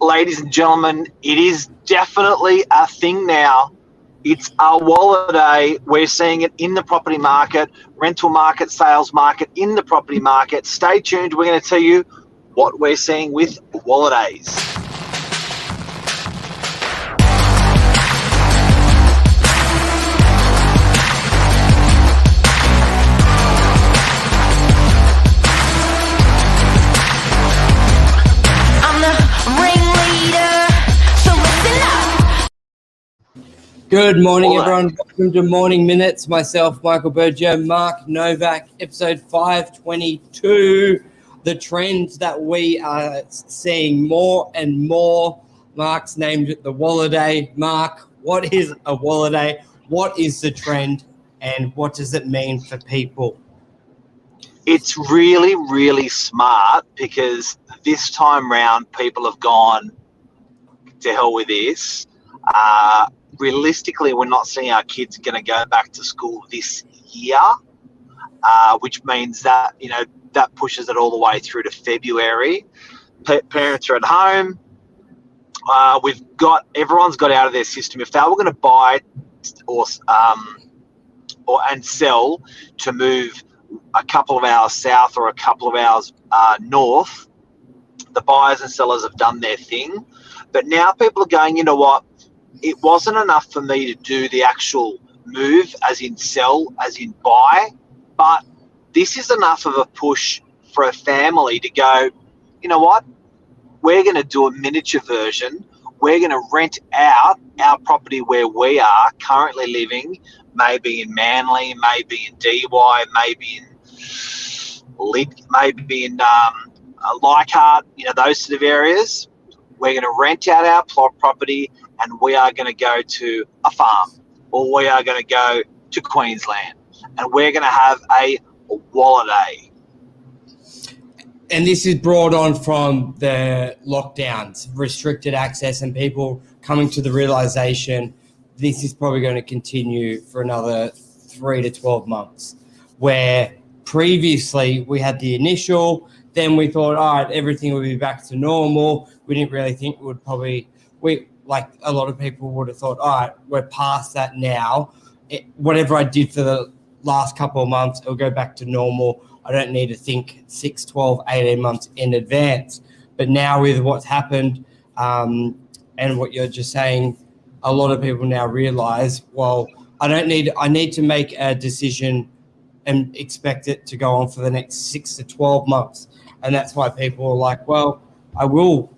Ladies and gentlemen, it is definitely a thing now. It's a WOLIDAY. We're seeing it in the property market, rental market, sales market, in the property market. Stay tuned. We're going to tell you what we're seeing with WOLIDAYs. Good morning, everyone. Welcome to Morning Minutes. Myself, Michael BURGIO, Mark Novak, episode 522. The trends that we are seeing more and more. Mark's named it the WOLIDAY. Mark, what is a WOLIDAY? What is the trend, and what does it mean for people? It's really, really smart because this time round, people have gone to hell with this. Realistically, we're not seeing our kids going to go back to school this year, which means that, that pushes it all the way through to February. Parents are at home. Everyone's got out of their system. If they were going to buy and sell to move a couple of hours south or a couple of hours north, the buyers and sellers have done their thing. But now people are going, you know what? It wasn't enough for me to do the actual move, as in sell, as in buy, but this is enough of a push for a family to go, you know what? We're going to do a miniature version. We're going to rent out our property where we are currently living, maybe in Manly, maybe in DY, maybe in Leichhardt, those sort of areas. We're going to rent out our property, and we are going to go to a farm, or we are going to go to Queensland, and we're going to have a WOLIDAY. And this is brought on from the lockdowns, restricted access, and people coming to the realization this is probably going to continue for another 3 to 12 months, where previously we had the initial, then we thought, all right, everything would be back to normal. We didn't really think like a lot of people would have thought, all right, we're past that now. Whatever I did for the last couple of months, it'll go back to normal. I don't need to think 6, 12, 18 months in advance. But now with what's happened and what you're just saying, a lot of people now realize, well, I need to make a decision and expect it to go on for the next 6 to 12 months. And that's why people are like, well, I will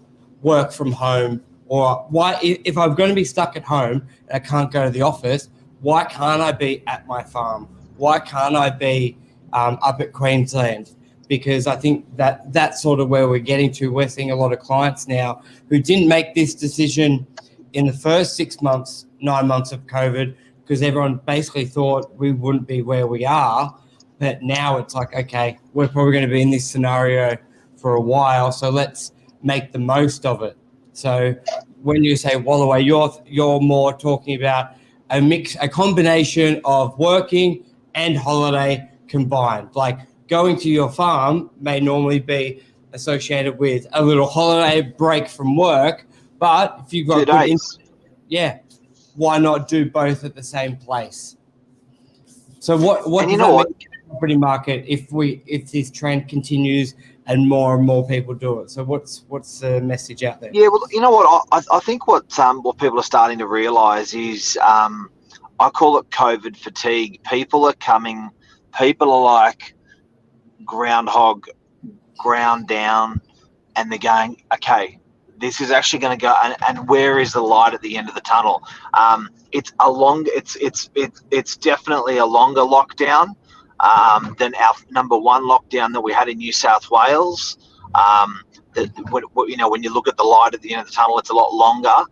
work from home. Or why, if I'm going to be stuck at home and I can't go to the office, why can't I be at my farm? Why can't I be up at Queensland? Because I think that's sort of where we're getting to. We're seeing a lot of clients now who didn't make this decision in the first 6 months, 9 months of COVID, because everyone basically thought we wouldn't be where we are. But now it's like, okay, we're probably going to be in this scenario for a while, so let's make the most of it. So when you say WOLIDAY, you're more talking about a combination of working and holiday combined. Like going to your farm may normally be associated with a little holiday break from work, but if you've got why not do both at the same place? So what does that mean in the property market if this trend continues and more people do it? So what's the message out there? Yeah, well, you know what? I think what people are starting to realise is I call it COVID fatigue. People are like groundhog, ground down, and they're going, okay, this is actually going to go, and where is the light at the end of the tunnel? It's definitely a longer lockdown than our number one lockdown that we had in New South Wales. When you look at the light at the end of the tunnel, it's a lot longer.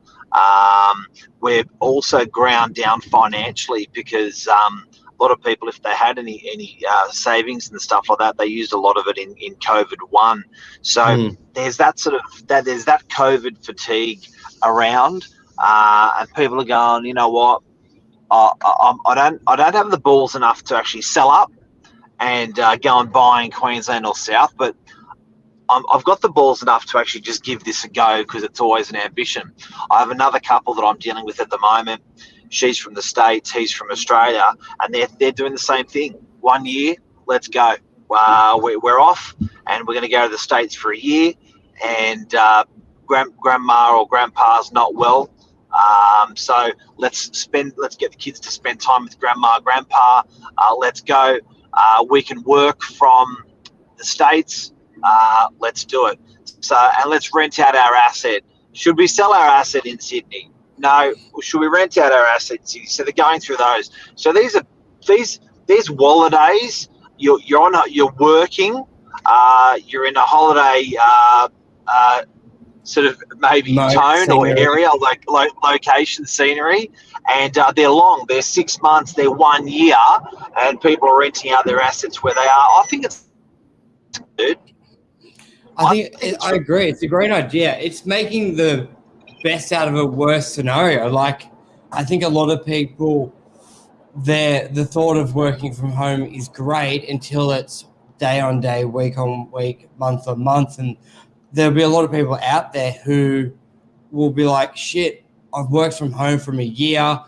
We're also ground down financially because a lot of people, if they had any savings and stuff like that, they used a lot of it in COVID-1. So there's that there's that COVID fatigue around, and people are going, you know what, I don't have the balls enough to actually sell up and go and buy in Queensland or South, but I've got the balls enough to actually just give this a go because it's always an ambition. I have another couple that I'm dealing with at the moment. She's from the States, he's from Australia, and they're doing the same thing. 1 year, let's go. We're off, and we're going to go to the States for a year, and grandma or grandpa's not well. So let's get the kids to spend time with grandma, grandpa. Let's go. We can work from the States. Let's do it. So, and let's rent out our asset. Should we sell our asset in Sydney? No. Should we rent out our asset in Sydney? So they're going through those. So these WOLIDAYs. You're working. You're in a holiday sort of maybe tone or area, like location, scenery, and they're long. They're 6 months. They're 1 year, and people are renting out their assets where they are. I think it's good. I agree. It's a great idea. It's making the best out of a worse scenario. Like, I think a lot of people, the thought of working from home is great until it's day on day, week on week, month on month. And there'll be a lot of people out there who will be like, shit, I've worked from home for a year.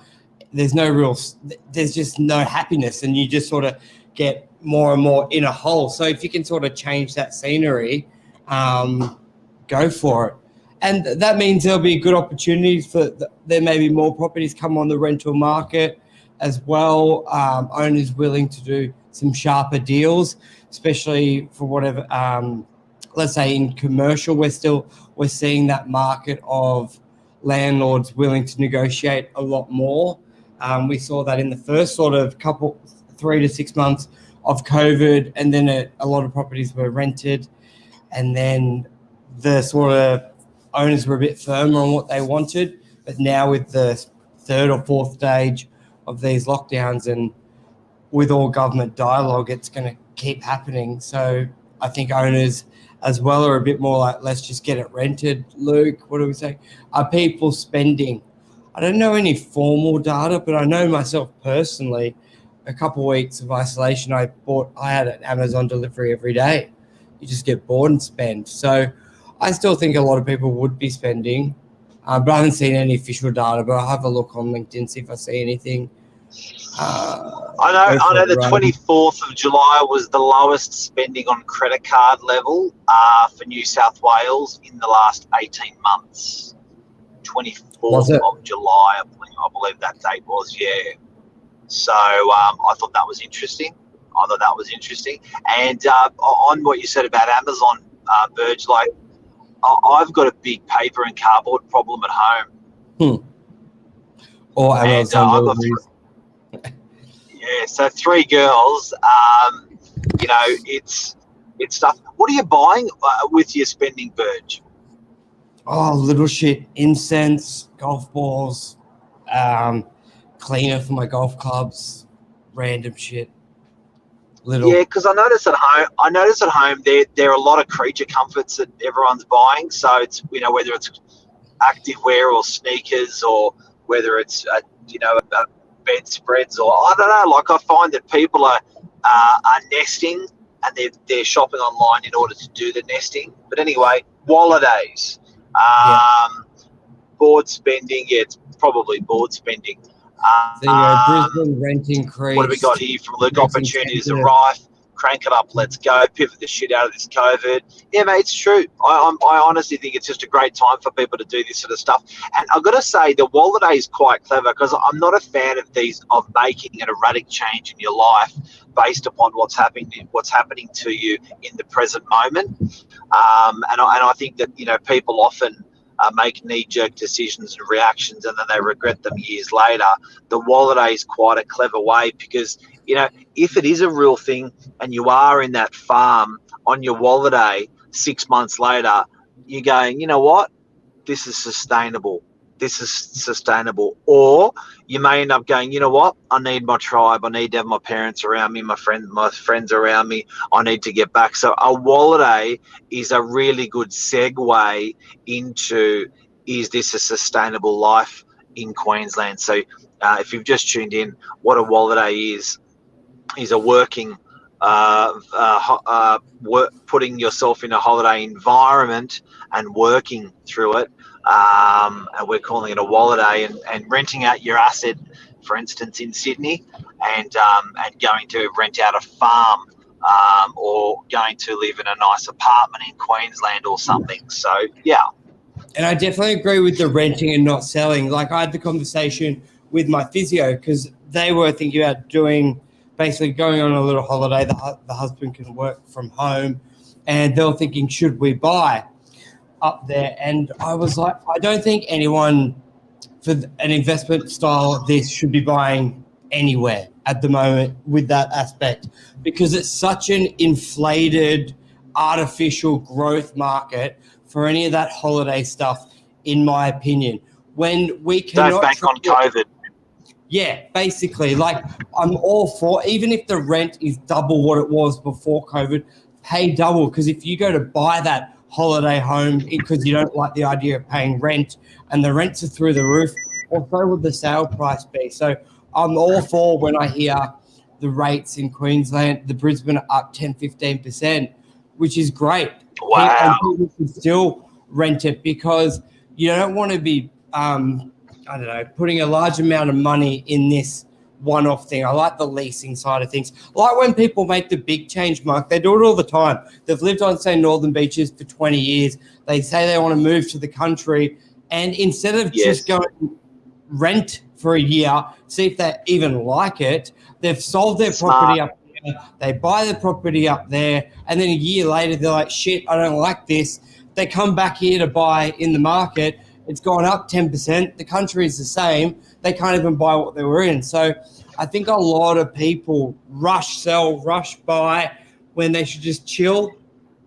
There's just no happiness. And you just sort of get more and more in a hole. So if you can sort of change that scenery, go for it. And that means there'll be good opportunities there may be more properties come on the rental market as well. Owners willing to do some sharper deals, especially for whatever, let's say in commercial, we're seeing that market of landlords willing to negotiate a lot more. We saw that in the first sort of 3 to 6 months of COVID, and then a lot of properties were rented, and then the sort of owners were a bit firmer on what they wanted. But now with the third or fourth stage of these lockdowns and with all government dialogue, it's going to keep happening. So I think owners as well are a bit more like, let's just get it rented. Luke, what do we say? Are people spending? I don't know any formal data, but I know myself personally, a couple of weeks of isolation, I had an Amazon delivery every day. You just get bored and spend. So I still think a lot of people would be spending, but I haven't seen any official data, but I'll have a look on LinkedIn, see if I see anything. I know the 24th of July was the lowest spending on credit card level for New South Wales in the last 18 months. 24th of July, I believe that date was, yeah. So I thought that was interesting. And on what you said about Amazon, Burge, like I've got a big paper and cardboard problem at home. Or Amazon deliveries. Yeah, so 3 girls. It's stuff. What are you buying with your spending, Burge? Oh, little shit. Incense, golf balls, cleaner for my golf clubs, random shit. Little. Yeah, because I notice at home there are a lot of creature comforts that everyone's buying. So it's whether it's activewear or sneakers or whether it's bedspreads or I don't know. Like I find that people are nesting and they're shopping online in order to do the nesting. But anyway, WOLIDAYs, board spending. Yeah, it's probably board spending. Brisbane rent increase. What have we got here from Luke? Opportunities are rife. Crank it up. Let's go. Pivot the shit out of this COVID. Yeah, mate, it's true. I honestly think it's just a great time for people to do this sort of stuff. And I've got to say, the WOLIDAY is quite clever because I'm not a fan of making an erratic change in your life based upon what's happening to you in the present moment. And I think that people often make knee-jerk decisions and reactions and then they regret them years later. The WOLIDAY is quite a clever way because, if it is a real thing and you are in that farm on your WOLIDAY 6 months later, you're going, you know what? This is sustainable. Or you may end up going, you know what? I need my tribe. I need to have my parents around me, my friends around me. I need to get back. So a WOLIDAY is a really good segue into, is this a sustainable life in Queensland? So if you've just tuned in, what a WOLIDAY is a working putting yourself in a holiday environment and working through it. And we're calling it a WOLIDAY, and renting out your asset, for instance, in Sydney, and going to rent out a farm, or going to live in a nice apartment in Queensland or something. So, yeah. And I definitely agree with the renting and not selling. Like, I had the conversation with my physio because they were thinking about basically going on a little holiday. The husband can work from home, and they were thinking, should we buy up there? And I was like, I don't think anyone for an investment style of this should be buying anywhere at the moment with that aspect, because it's such an inflated, artificial growth market for any of that holiday stuff, in my opinion. When we cannot don't bank on COVID. Yeah, basically, like, I'm all for, even if the rent is double what it was before COVID, pay double, because if you go to buy that holiday home because you don't like the idea of paying rent and the rents are through the roof, or so would the sale price be. So I'm all for when I hear the rates in Queensland, the Brisbane are up 10-15%, which is great. Wow. And people can still rent it, because you don't want to be, putting a large amount of money in this one-off thing. I like the leasing side of things. I like when people make the big change, Mark. They do it all the time. They've lived on, say, Northern Beaches for 20 years. They say they want to move to the country. And instead of just going rent for a year, see if they even like it, they've sold their property up there. They buy the property up there. And then a year later, they're like, shit, I don't like this. They come back here to buy in the market. It's gone up 10%. The country is the same. They can't even buy what they were in. So I think a lot of people rush sell, rush buy, when they should just chill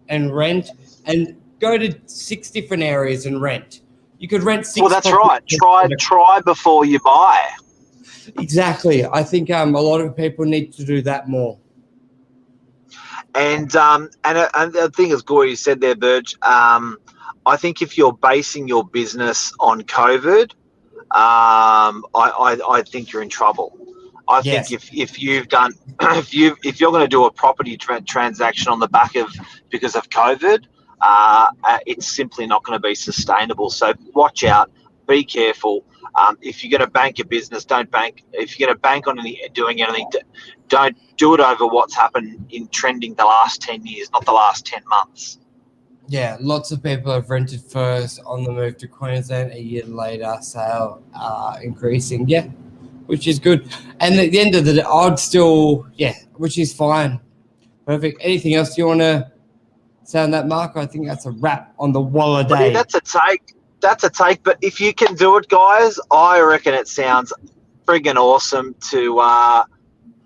and rent and go to 6 different areas and rent. You could rent 6. Well, that's right. Try before you buy. Exactly. I think a lot of people need to do that more. And the thing is, Gory, you said there, Burge, I think if you're basing your business on COVID, I think you're in trouble. I think if you've done if you're going to do a property transaction on the back of because of COVID, it's simply not going to be sustainable. So watch out, be careful. If you're going to bank your business, don't bank. If you're going to bank on doing anything, don't do it over what's happened in trending the last 10 years, not the last 10 months. Yeah, lots of people have rented first on the move to Queensland. A year later, sale increasing. Yeah, which is good. And at the end of the day, I'd still, which is fine. Perfect. Anything else you want to say on that, Mark? I think that's a wrap on the WOLIDAY. That's a take. But if you can do it, guys, I reckon it sounds friggin' awesome to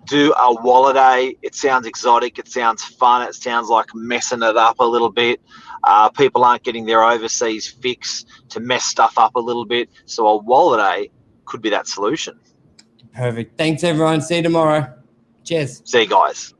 do a WOLIDAY. It sounds exotic. It sounds fun. It sounds like messing it up a little bit. People aren't getting their overseas fix to mess stuff up a little bit. So a WOLIDAY could be that solution. Perfect. Thanks, everyone. See you tomorrow. Cheers. See you guys.